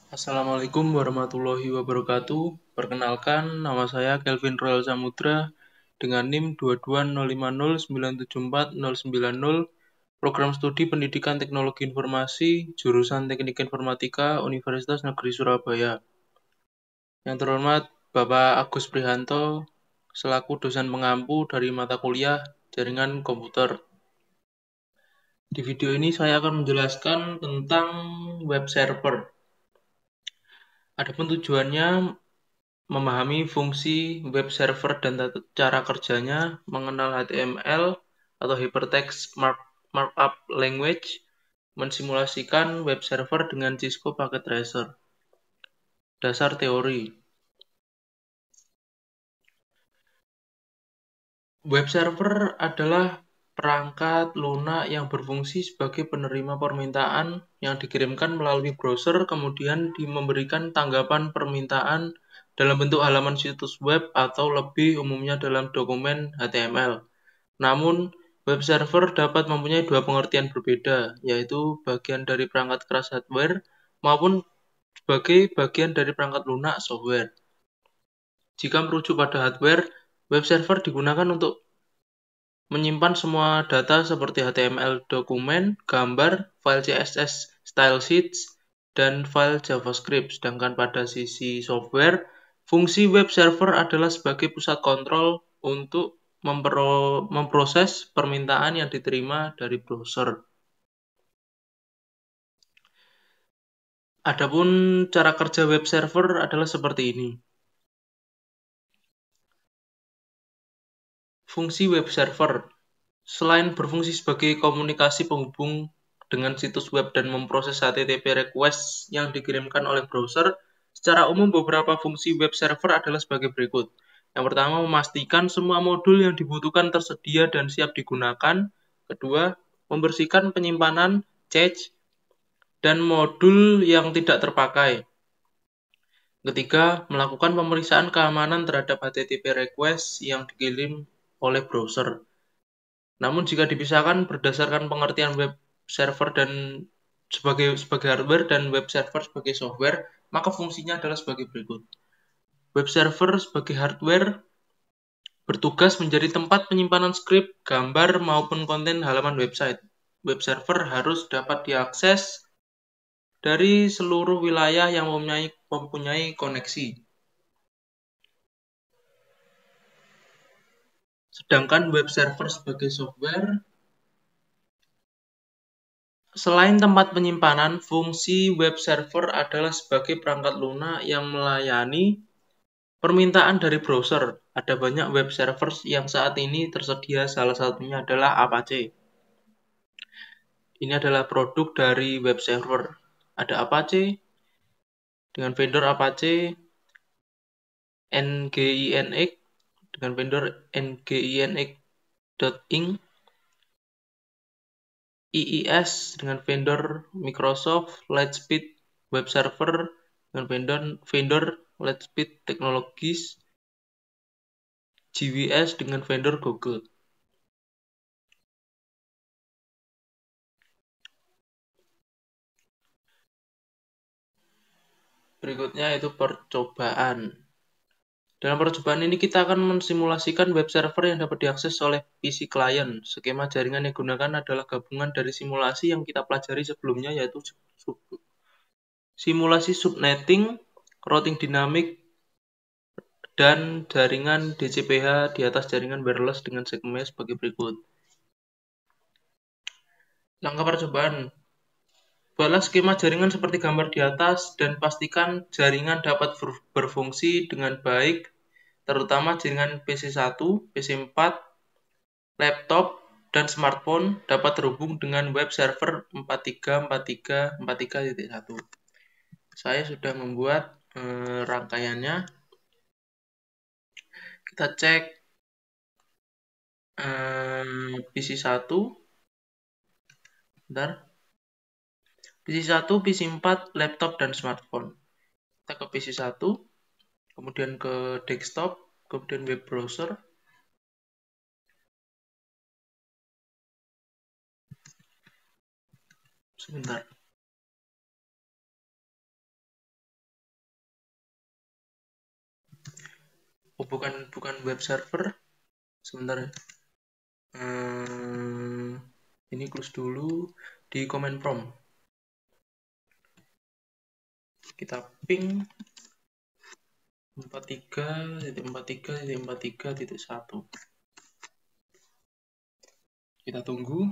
Assalamualaikum warahmatullahi wabarakatuh. Perkenalkan, nama saya Kelvin Royal Samudra dengan NIM 22050974090, Program Studi Pendidikan Teknologi Informasi, jurusan Teknik Informatika, Universitas Negeri Surabaya. Yang terhormat Bapak Agus Prihanto, selaku dosen pengampu dari mata kuliah Jaringan Komputer. Di video ini saya akan menjelaskan tentang web server. Adapun tujuannya memahami fungsi web server dan cara kerjanya, mengenal HTML atau Hypertext Markup Language, mensimulasikan web server dengan Cisco Packet Tracer. Dasar teori. Web server adalah perangkat lunak yang berfungsi sebagai penerima permintaan yang dikirimkan melalui browser, kemudian memberikan tanggapan permintaan dalam bentuk halaman situs web atau lebih umumnya dalam dokumen HTML. Namun, web server dapat mempunyai dua pengertian berbeda, yaitu bagian dari perangkat keras hardware maupun sebagai bagian dari perangkat lunak software. Jika merujuk pada hardware, web server digunakan untuk menyimpan semua data seperti HTML dokumen, gambar, file CSS style sheets, dan file JavaScript. Sedangkan pada sisi software, fungsi web server adalah sebagai pusat kontrol untuk memproses permintaan yang diterima dari browser. Adapun cara kerja web server adalah seperti ini. Fungsi web server, selain berfungsi sebagai komunikasi penghubung dengan situs web dan memproses HTTP request yang dikirimkan oleh browser, secara umum beberapa fungsi web server adalah sebagai berikut. Yang pertama, memastikan semua modul yang dibutuhkan tersedia dan siap digunakan. Kedua, membersihkan penyimpanan, cache, dan modul yang tidak terpakai. Ketiga, melakukan pemeriksaan keamanan terhadap HTTP request yang dikirim oleh browser. Namun jika dipisahkan berdasarkan pengertian web server dan sebagai hardware dan web server sebagai software, maka fungsinya adalah sebagai berikut. Web server sebagai hardware bertugas menjadi tempat penyimpanan skrip, gambar, maupun konten halaman website. Web server harus dapat diakses dari seluruh wilayah yang mempunyai koneksi. Sedangkan web server sebagai software, selain tempat penyimpanan, fungsi web server adalah sebagai perangkat lunak yang melayani permintaan dari browser. Ada banyak web server yang saat ini tersedia, salah satunya adalah Apache. Ini adalah produk dari web server. Ada Apache dengan vendor Apache, NGINX dengan vendor NGINX.inc, IIS dengan vendor Microsoft, Lightspeed Web Server dengan vendor Lightspeed Technologies, GWS dengan vendor Google. Berikutnya itu percobaan. Dalam percobaan ini kita akan mensimulasikan web server yang dapat diakses oleh PC client. Skema jaringan yang digunakan adalah gabungan dari simulasi yang kita pelajari sebelumnya, yaitu simulasi subnetting, routing dynamic, dan jaringan DCPH di atas jaringan wireless dengan segmen sebagai berikut. Langkah percobaan. Buatlah skema jaringan seperti gambar di atas dan pastikan jaringan dapat berfungsi dengan baik, terutama jaringan PC1, PC4, laptop, dan smartphone dapat terhubung dengan web server 434343.1. Saya sudah membuat rangkaiannya. Kita cek PC1. Bentar. PC1, PC4, laptop, dan smartphone. Kita ke PC1, kemudian ke desktop, kemudian web browser. Sebentar. Oh, bukan web server. Sebentar ya. Ini close dulu di command prompt. Kita ping 43.43.43.1. Kita tunggu.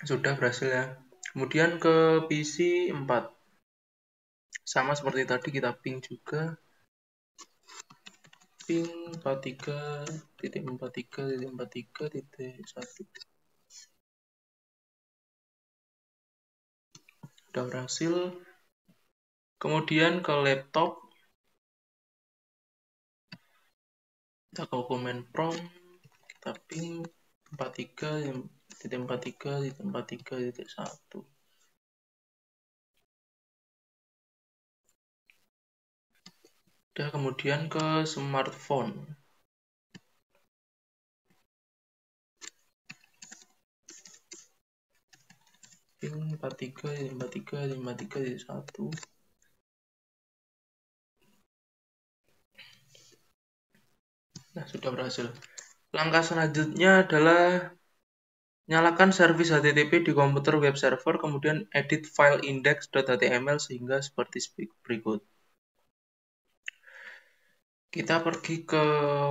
Sudah berhasil ya. Kemudian ke PC 4. Sama seperti tadi kita ping juga. Ping 43.43.43.1. Sudah berhasil. Kemudian ke laptop. Kita ke command prompt. Kita ping 43.43.43.1. Udah, kemudian ke smartphone. Ping 43.43.43.1. Nah, sudah berhasil. Langkah selanjutnya adalah nyalakan servis HTTP di komputer web server, kemudian edit file index.html sehingga seperti berikut. Kita pergi ke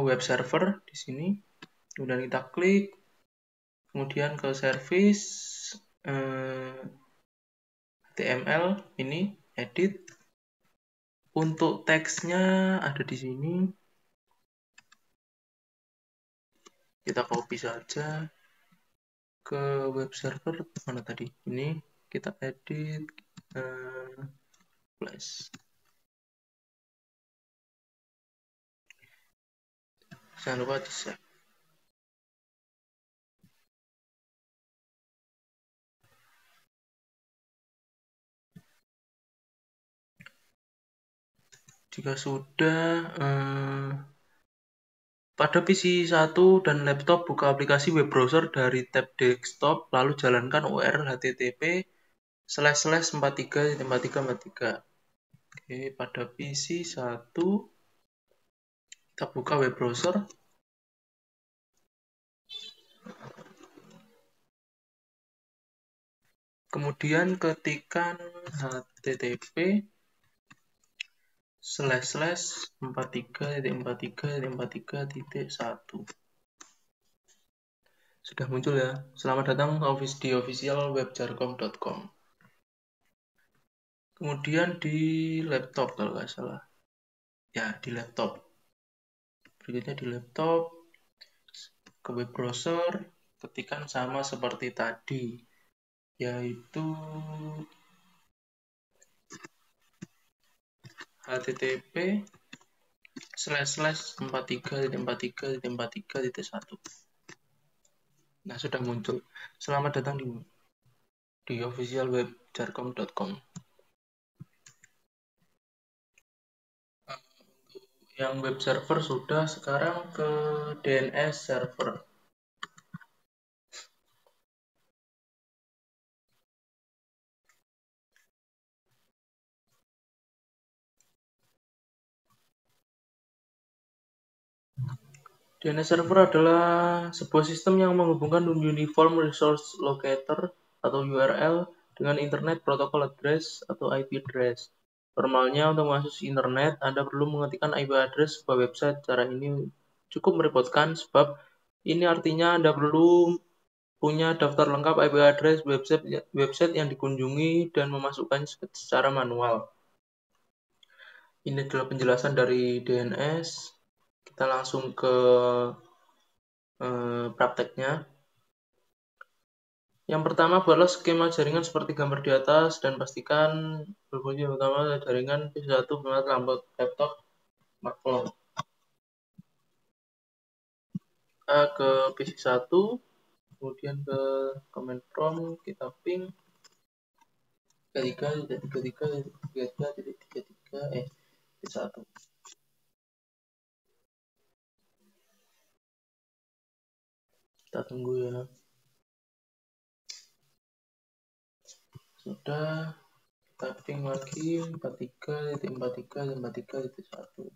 web server di sini, kemudian kita klik, kemudian ke service HTML ini edit. Untuk teksnya ada di sini. Kita copy saja ke web server mana tadi? Ini kita edit flash. Jangan lupa di save. Jika sudah, pada PC 1 dan laptop buka aplikasi web browser dari tab desktop, lalu jalankan URL http://43.43.43. Oke, pada PC 1 kita buka web browser. Kemudian ketikkan http://43.43.43.1. Sudah muncul ya. Selamat datang di officialwebjarkom.com. Kemudian di laptop kalau nggak salah. Ya, di laptop. Berikutnya di laptop, ke web browser, ketikkan sama seperti tadi, yaitu http://43.43.43.1. Nah, sudah muncul. Selamat datang di officialwebjarkom.com. Yang web server sudah, sekarang ke DNS server. DNS server adalah sebuah sistem yang menghubungkan Uniform Resource Locator atau URL dengan Internet Protocol Address atau IP address. Normalnya untuk mengakses internet, Anda perlu mengetikkan IP address sebuah website. Cara ini cukup merepotkan sebab ini artinya Anda perlu punya daftar lengkap IP address website yang dikunjungi dan memasukkannya secara manual. Ini adalah penjelasan dari DNS. Kita langsung ke prakteknya. Yang pertama buatlah skema jaringan seperti gambar di atas dan pastikan berfungsi utama jaringan PC1 menggunakan lampu laptop smartphone. Kita ke PC1, kemudian ke command prompt, kita ping 33.33.33.1. Kita tunggu ya. Sudah, typing lagi 43.43.43.1.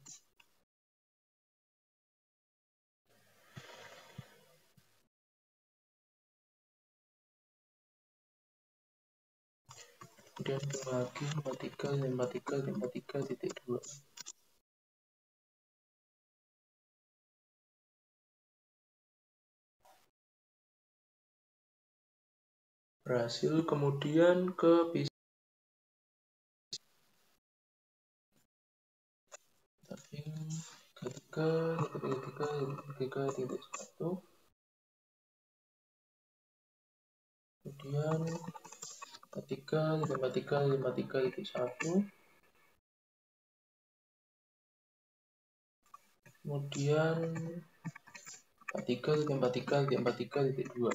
Kemudian lagi 43.43.43.2. Berhasil. Kemudian ke PC typing 33.33.33.1. Kemudian 43.53.53.1. Kemudian 43.43.43.2.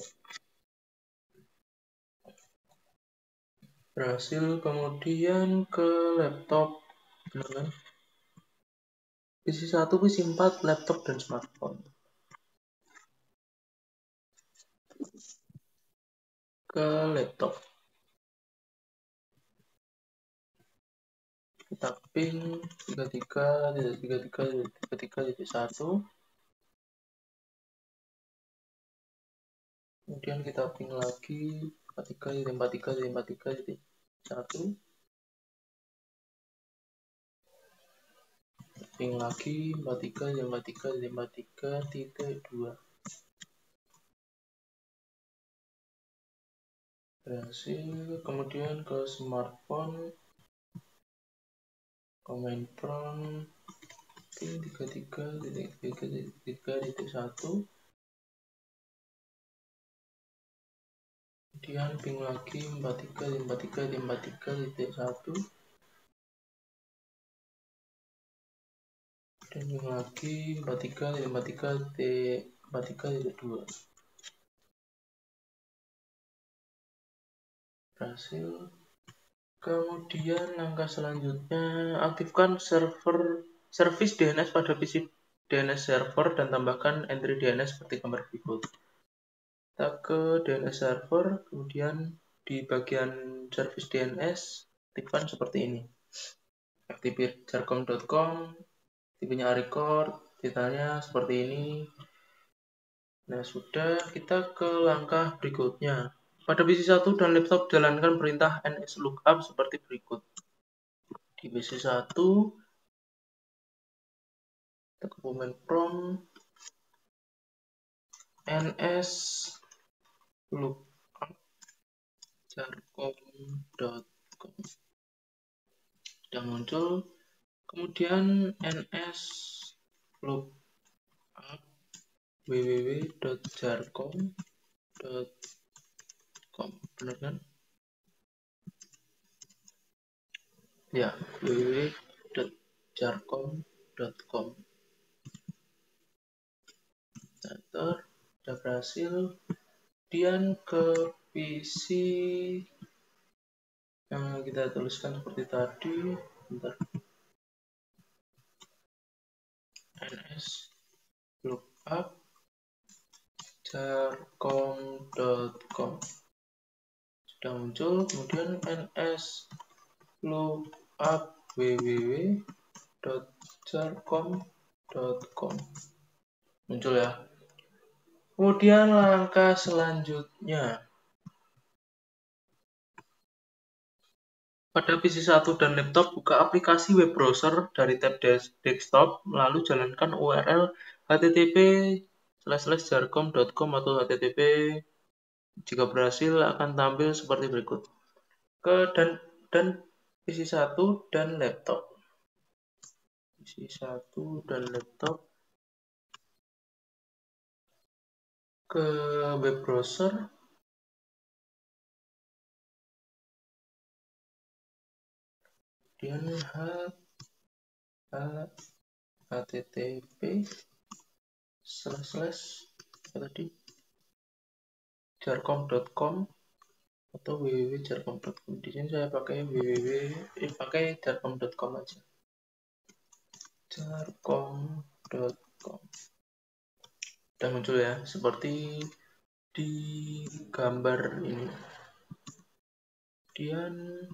Berhasil. Kemudian ke laptop, benar kan? PC 1, PC 4, laptop dan smartphone. Ke laptop, kita ping 33.33.33.1. Kemudian kita ping lagi 43.43.43.1. Ping lagi 43.43.43.2. Berhasil. Kemudian ke smartphone, command prompt ping 33.33.33.1. Kemudian ping lagi 43.43.43.1. Dan ping lagi 43.43.43.2. Berhasil. Kemudian langkah selanjutnya, aktifkan service DNS pada PC DNS server dan tambahkan entry DNS seperti gambar berikut. Kita ke DNS server, kemudian di bagian service DNS aktifkan seperti ini. Aktifir jarcom.com, tipenya record, detailnya seperti ini. Nah, sudah, kita ke langkah berikutnya. Pada PC 1 dan laptop jalankan perintah nslookup seperti berikut. Di PC 1, kita ke command prompt nslookup jarcom.com. Sudah muncul. Kemudian nslookup www.jarcom.com, benar kan? Ya, www.jarcom.com. Enter, sudah berhasil. Kemudian ke PC yang kita tuliskan seperti tadi. Bentar. nslookup jarcom.com sudah muncul. Kemudian nslookup www.jarcom.com muncul ya. Kemudian langkah selanjutnya, pada PC 1 dan laptop, buka aplikasi web browser dari tab desktop, lalu jalankan URL http://jarcom.com atau http. Jika berhasil akan tampil seperti berikut. Dan PC 1 dan laptop. PC 1 dan laptop, ke web browser, kemudian http://jarcom.com atau www.jarcom.com. Di sini saya pakai jarcom.com aja. Jarcom.com. Sudah muncul ya, seperti di gambar ini. kemudian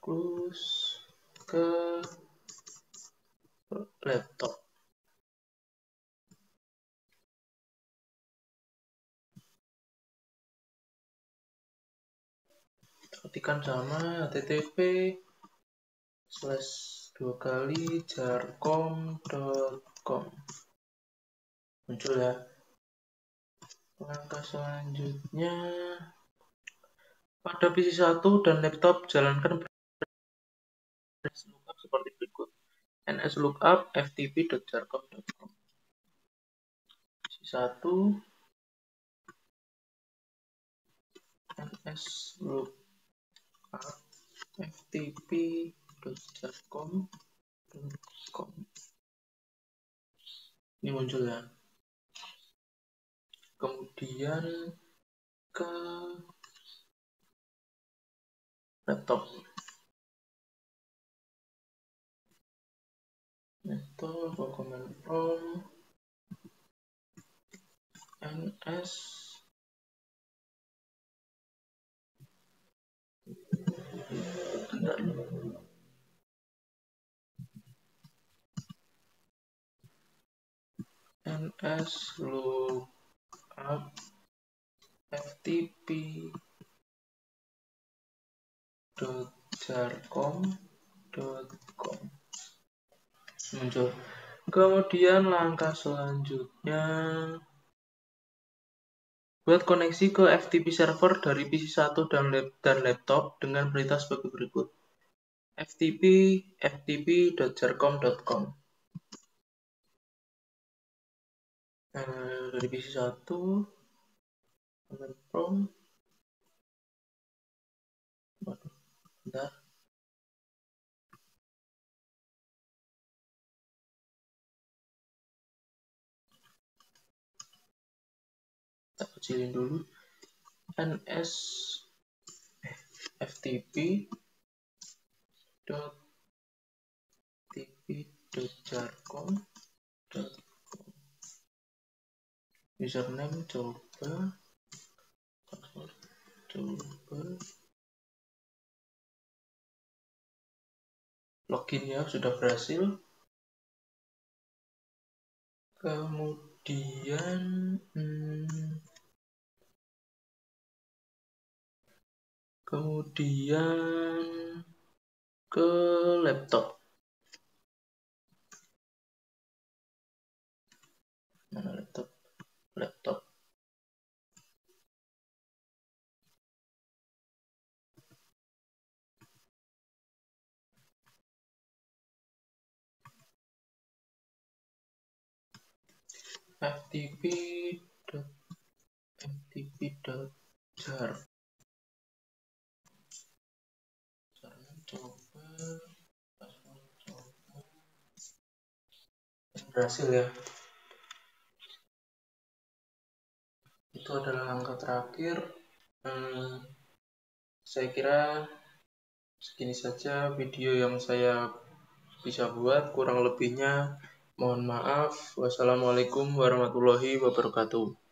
close ke laptop. Ketikkan sama http://jarcom.com. Muncul ya. Langkah selanjutnya, pada PC 1 dan laptop jalankan lookup seperti berikut. nslookup ftp.jarcom.com. PC 1 nslookup ftp.jarcom.com. Ini muncul ya. Kemudian ke laptop. Command prompt ns nslookup ftp.jarcom.com. Muncul. Kemudian langkah selanjutnya, buat koneksi ke FTP server dari PC 1 dan laptop dengan berita sebagai berikut. ftp.jarcom.com. Dari PC 1 command prompt, bentar, kita kecilin dulu. ns ftp.jarcom.com. Username coba, password coba, login ya, sudah berhasil. Kemudian ke laptop. Mana laptop? Laptop. ftp.jar. Coba, password coba. Berhasil ya. Itu adalah langkah terakhir. Saya kira segini saja video yang saya bisa buat. Kurang lebihnya mohon maaf. Wassalamualaikum warahmatullahi wabarakatuh.